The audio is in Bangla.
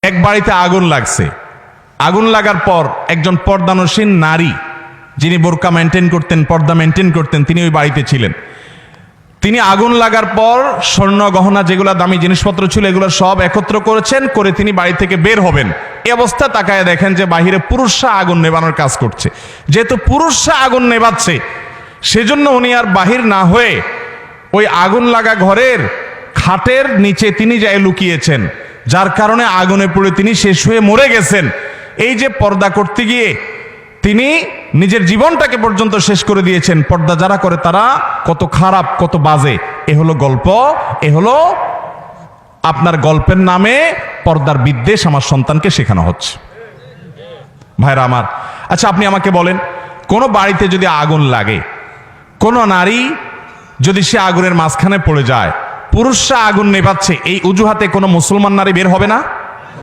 এক বাড়িতে আগুন লাগছে। আগুন লাগার পর একজন পর্দানসীন নারী, যিনি বোরকা মেনটেন করতেন, পর্দা মেনটেন করতেন, তিনি ওই বাড়িতে ছিলেন। তিনি আগুন লাগার পর স্বর্ণ গহনা যেগুলো দামি জিনিসপত্র ছিল এগুলো সব একত্র করেছেন, করে তিনি বাড়ি থেকে বের হবেন। এই অবস্থা তাকায় দেখেন যে বাহিরে পুরুষরা আগুন নেভানোর কাজ করছে। যেহেতু পুরুষরা আগুন নেভাচ্ছে, সেজন্য উনি আর বাহির না হয়ে ওই আগুন লাগা ঘরের খাটের নিচে তিনি যায় লুকিয়েছেন, যার কারণে আগুনে পুড়ে তিনি শেষ হয়ে মরে গেছেন। এই যে পর্দা করতে গিয়ে তিনি নিজের জীবনটাকে পর্যন্ত শেষ করে দিয়েছেন। পর্দা যারা করে তারা কত খারাপ, কত বাজে। এ হলো গল্প, এ হলো আপনার গল্পের নামে পর্দার বিদ্বেষ আমার সন্তানকে শেখানো হচ্ছে। ভাইরা আমার, আচ্ছা আপনি আমাকে বলেন, কোনো বাড়িতে যদি আগুন লাগে, কোনো নারী যদি সে আগুনের মাঝখানে পড়ে যায়, পুরুষরা আগুন নেভাচ্ছে, এই অজুহাতে কোনো মুসলমান নারী বের হবে না?